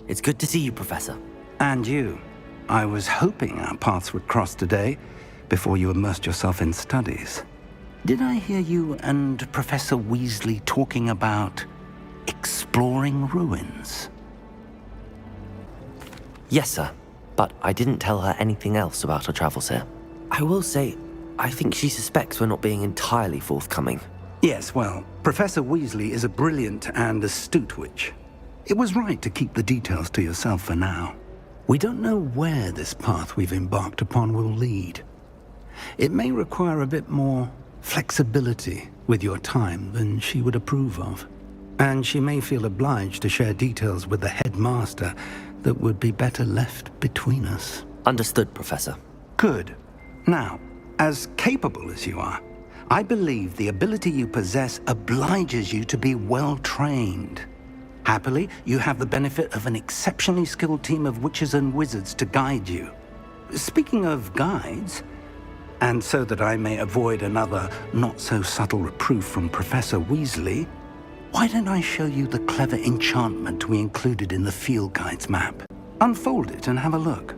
It's good to see you, Professor. And you. I was hoping our paths would cross today, before you immersed yourself in studies. Did I hear you and Professor Weasley talking about exploring ruins? Yes, sir. But I didn't tell her anything else about our travels here. I will say, I think she suspects we're not being entirely forthcoming. Yes, well, Professor Weasley is a brilliant and astute witch. It was right to keep the details to yourself for now. We don't know where this path we've embarked upon will lead. It may require a bit more flexibility with your time than she would approve of. And she may feel obliged to share details with the headmaster that would be better left between us. Understood, Professor. Good. Now, as capable as you are, I believe the ability you possess obliges you to be well trained. Happily, you have the benefit of an exceptionally skilled team of witches and wizards to guide you. Speaking of guides, and so that I may avoid another not-so-subtle reproof from Professor Weasley, why don't I show you the clever enchantment we included in the field guide's map? Unfold it and have a look.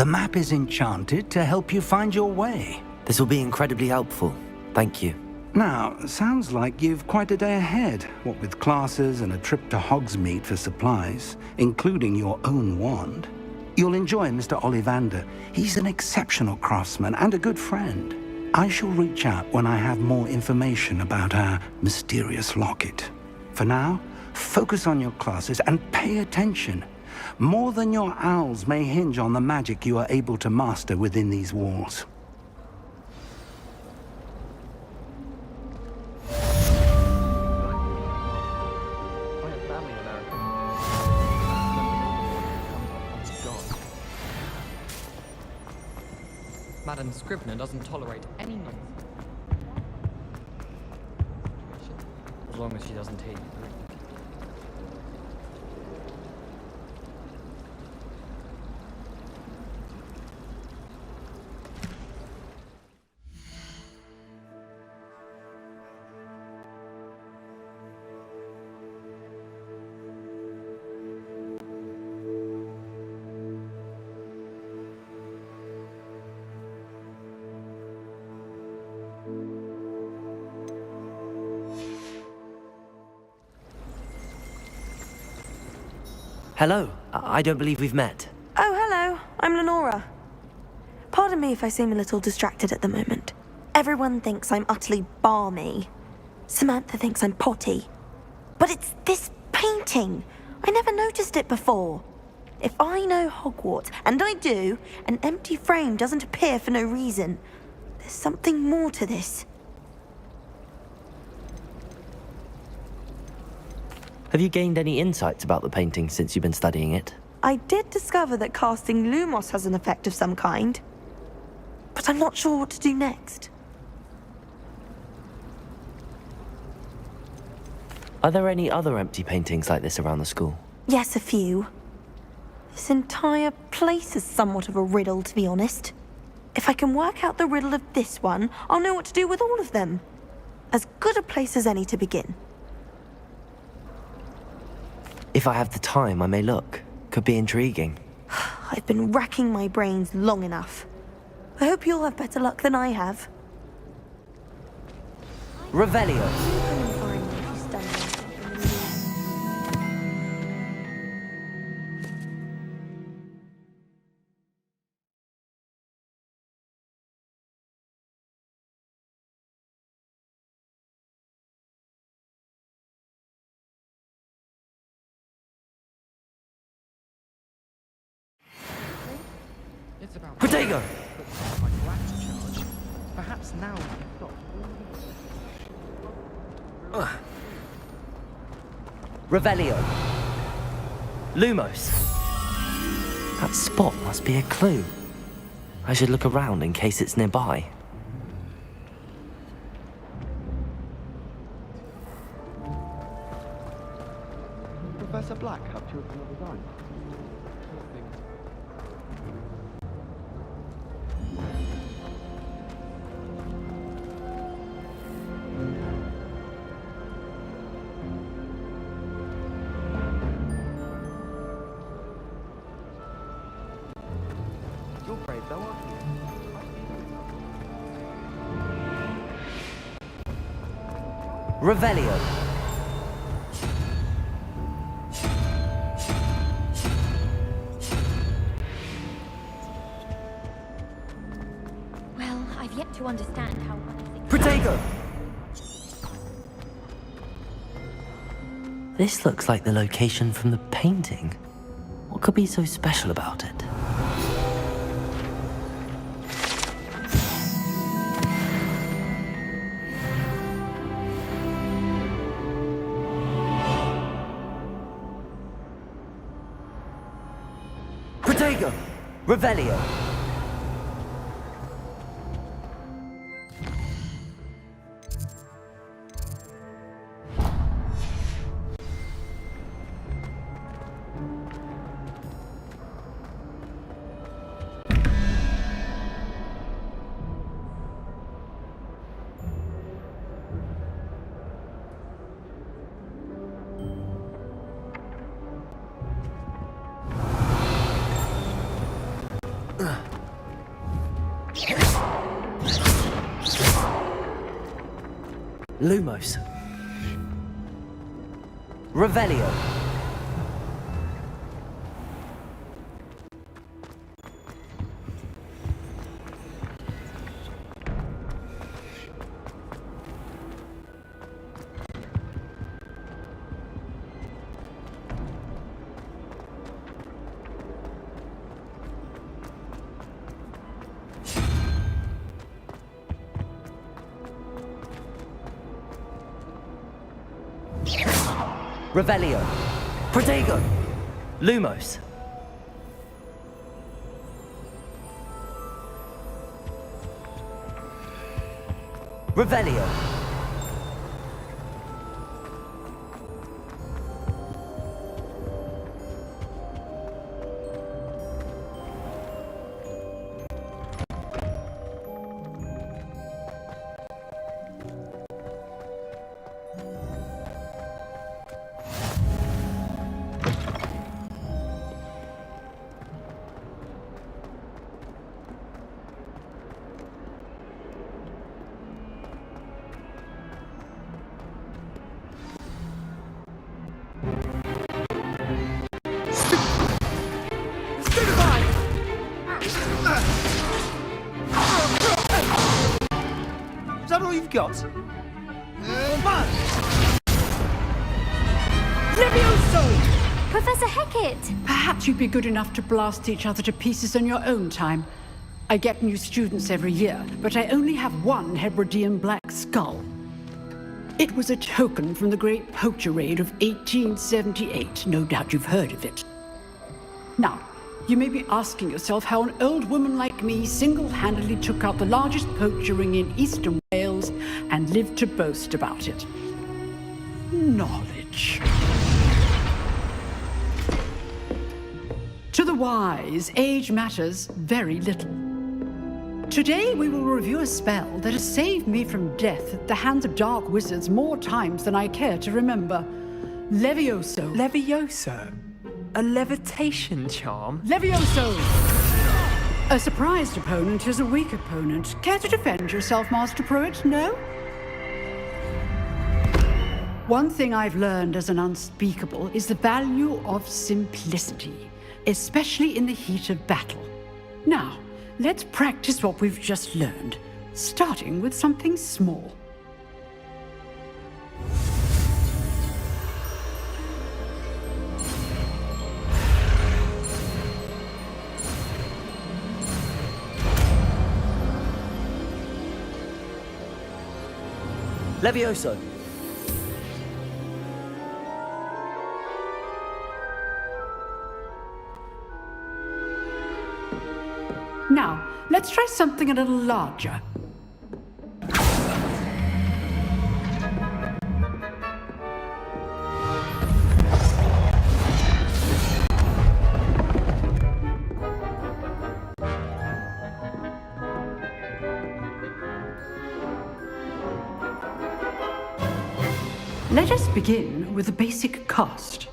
The map is enchanted to help you find your way. This will be incredibly helpful. Thank you. Now, sounds like you've quite a day ahead, what with classes and a trip to Hogsmeade for supplies, including your own wand. You'll enjoy Mr. Ollivander. He's an exceptional craftsman and a good friend. I shall reach out when I have more information about our mysterious locket. For now, focus on your classes and pay attention. More than your owls may hinge on the magic you are able to master within these walls. Madam Scrivener doesn't tolerate any nonsense. As long as she doesn't hear you. Hello. I don't believe we've met. Oh, hello. I'm Lenora. Pardon me if I seem a little distracted at the moment. Everyone thinks I'm utterly balmy. Samantha thinks I'm potty. But it's this painting. I never noticed it before. If I know Hogwarts, and I do, an empty frame doesn't appear for no reason. There's something more to this. Have you gained any insights about the painting since you've been studying it? I did discover that casting Lumos has an effect of some kind. But I'm not sure what to do next. Are there any other empty paintings like this around the school? Yes, a few. This entire place is somewhat of a riddle, to be honest. If I can work out the riddle of this one, I'll know what to do with all of them. As good a place as any to begin. If I have the time, I may look. Could be intriguing. I've been racking my brains long enough. I hope you'll have better luck than I have. Revelio. It's about Protego! my grant charge. Perhaps now we've got Revelio. Lumos. That spot must be a clue. I should look around in case it's nearby. children of his own. You're brave though, aren't you? Revelio. Well, I've yet to understand how one of the... Protego! This looks like the location from the painting. What could be so special about it? Protego! Revelio! Lumos. Revelio. Revelio. Protego. Lumos. Revelio. Is that all you've got? Levioso! Professor Hecat! Perhaps you'd be good enough to blast each other to pieces in your own time. I get new students every year, but I only have one Hebridean black skull. It was a token from the Great Poacher Raid of 1878. No doubt you've heard of it. Now, you may be asking yourself how an old woman like me single-handedly took out the largest poacher ring in eastern Wales and lived to boast about it. Knowledge. To the wise, age matters very little. Today we will review a spell that has saved me from death at the hands of dark wizards more times than I care to remember. Levioso. Levioso? A levitation charm? Levioso! A surprised opponent is a weak opponent. Care to defend yourself, Master Pruitt? No? One thing I've learned as an unspeakable is the value of simplicity, especially in the heat of battle. Now, let's practice what we've just learned, starting with something small. Levioso. Now, let's try something a little larger. Let us begin with the basic cast.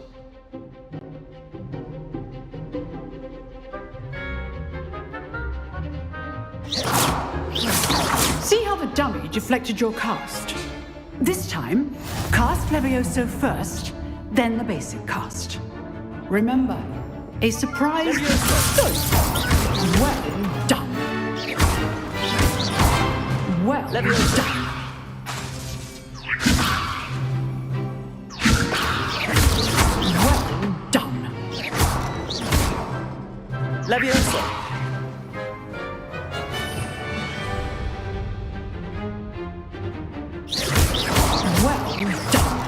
See how the dummy deflected your cast? This time, cast Levioso first, then the basic cast. Remember, a surprise... Well done. Well done. Well done. Leviosa! Well done.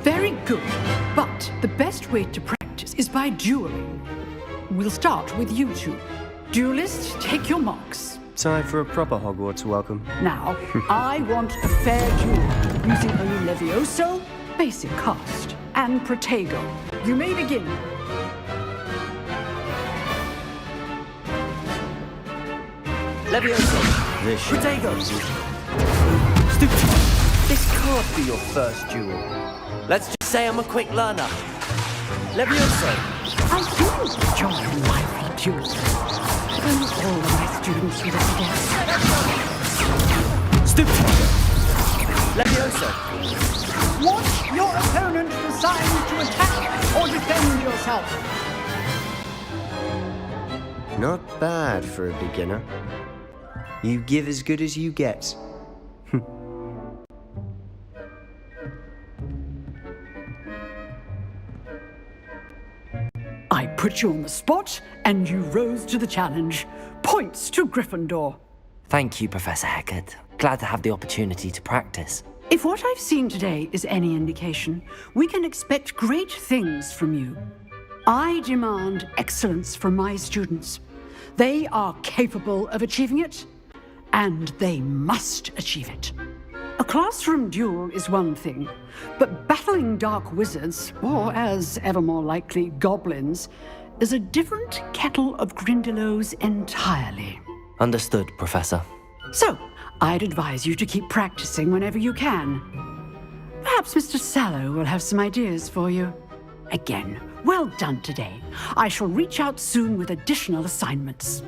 Very good, but the best way to practice is by dueling. We'll start with you two. Duelists, take your marks. Time for a proper Hogwarts welcome. Now, I want a fair duel using only Levioso, basic cast, and Protego. You may begin. Leviosa! Protego! This can't be your first duel. Let's just say I'm a quick learner. Leviosa! I do enjoy lively duels. If only all of my students would have Stupid! Leviosa! Watch your opponent decide to attack or defend yourself. Not bad for a beginner. You give as good as you get. I put you on the spot, and you rose to the challenge. Points to Gryffindor. Thank you, Professor Heckard. Glad to have the opportunity to practice. If what I've seen today is any indication, we can expect great things from you. I demand excellence from my students. They are capable of achieving it, and they must achieve it. A classroom duel is one thing, but battling dark wizards, or as ever more likely, goblins, is a different kettle of Grindylows entirely. Understood, Professor. So, I'd advise you to keep practicing whenever you can. Perhaps Mr. Sallow will have some ideas for you. Again, well done today. I shall reach out soon with additional assignments.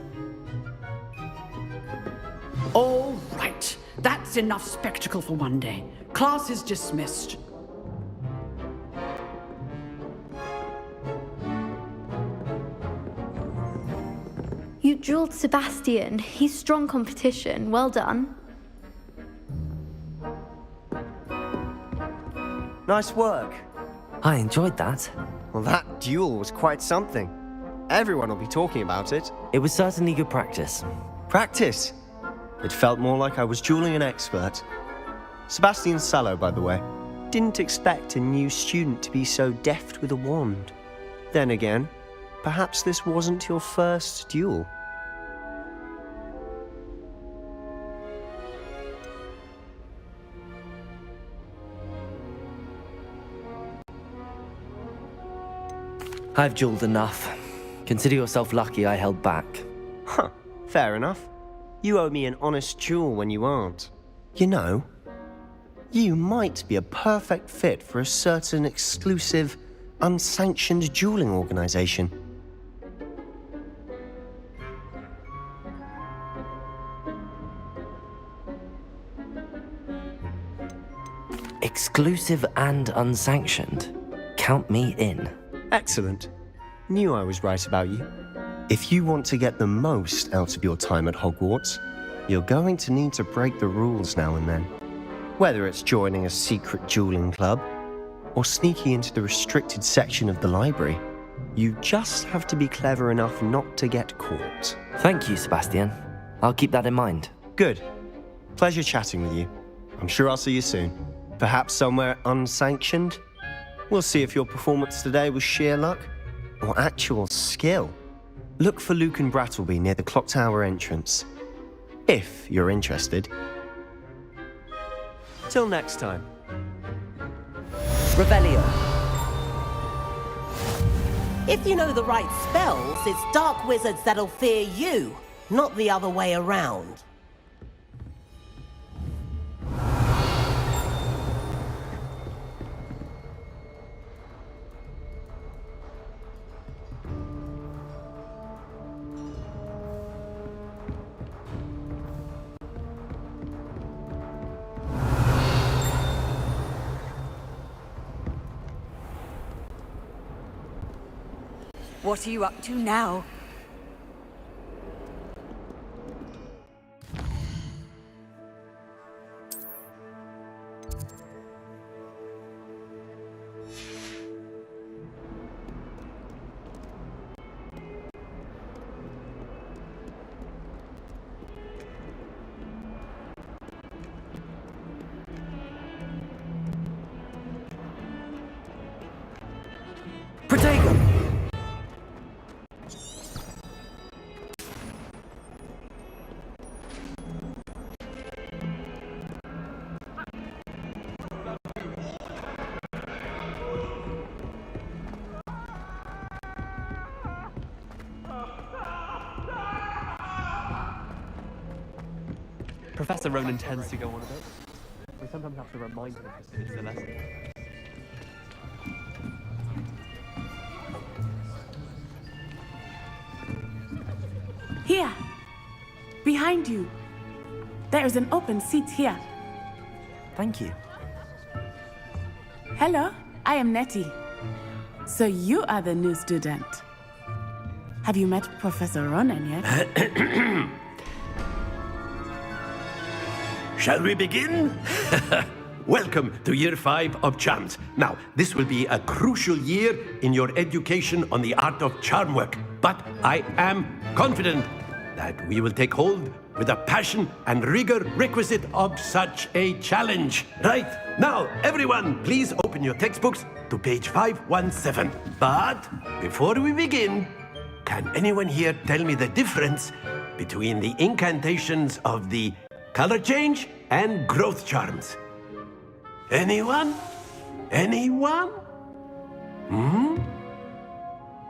All right. That's enough spectacle for one day. Class is dismissed. You dueled Sebastian. He's strong competition. Well done. Nice work. I enjoyed that. Well, that duel was quite something. Everyone will be talking about it. It was certainly good practice. Practice? It felt more like I was dueling an expert. Sebastian Sallow, by the way. Didn't expect a new student to be so deft with a wand. Then again, perhaps this wasn't your first duel. I've dueled enough. Consider yourself lucky I held back. Huh, fair enough. You owe me an honest duel when you aren't. You know, you might be a perfect fit for a certain exclusive, unsanctioned dueling organization. Exclusive and unsanctioned. Count me in. Excellent. Knew I was right about you. If you want to get the most out of your time at Hogwarts, you're going to need to break the rules now and then. Whether it's joining a secret dueling club, or sneaking into the restricted section of the library, you just have to be clever enough not to get caught. Thank you, Sebastian. I'll keep that in mind. Good. Pleasure chatting with you. I'm sure I'll see you soon. Perhaps somewhere unsanctioned? We'll see if your performance today was sheer luck, or actual skill. Look for Luke and Brattleby near the clock tower entrance, if you're interested. Till next time. Revelio. If you know the right spells, it's dark wizards that'll fear you, not the other way around. What are you up to now? Protego! Professor Ronan tends to go on a bit. We sometimes have to remind him to finish the lesson. Here! Behind you! There is an open seat here. Thank you. Hello, I am Nettie. So you are the new student. Have you met Professor Ronan yet? Shall we begin? Welcome to Year 5 of Charms. Now, this will be a crucial year in your education on the art of charm work. But I am confident that we will take hold with the passion and rigor requisite of such a challenge. Right, now, everyone, please open your textbooks to page 517. But before we begin, can anyone here tell me the difference between the incantations of the color change and growth charms? Anyone? Anyone?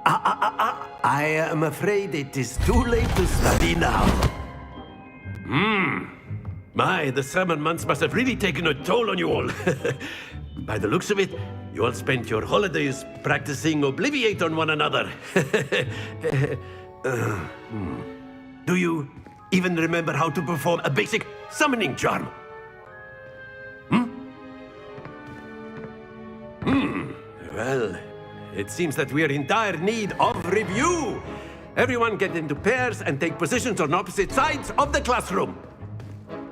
I am afraid it is too late to study now. My, the summer months must have really taken a toll on you all. By the looks of it, you all spent your holidays practicing Obliviate on one another. Do you even remember how to perform a basic summoning charm? Well, it seems that we are in dire need of review. Everyone get into pairs and take positions on opposite sides of the classroom.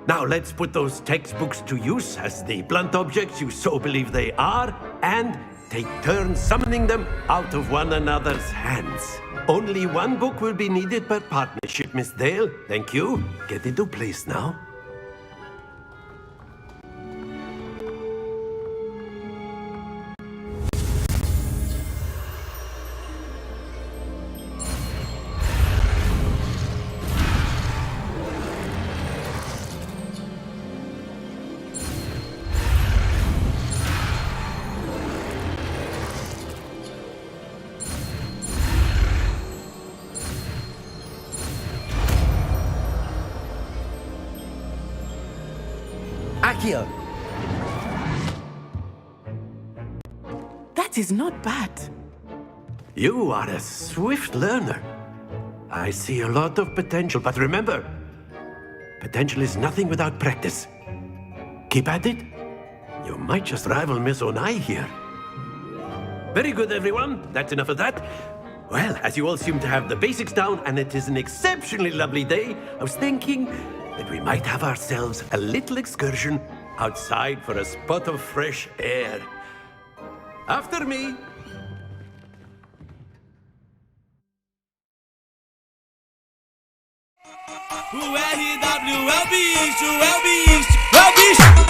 Now let's put those textbooks to use as the blunt objects you so believe they are, and take turns summoning them out of one another's hands. Only one book will be needed per partnership, Miss Dale. Thank you. Get into place now. Accio! That is not bad. You are a swift learner. I see a lot of potential, but remember, potential is nothing without practice. Keep at it. You might just rival Miss Onai here. Very good, everyone. That's enough of that. Well, as you all seem to have the basics down, and it is an exceptionally lovely day, I was thinking that we might have ourselves a little excursion outside for a spot of fresh air. After me. O RW é o bicho, é o bicho, é o bicho.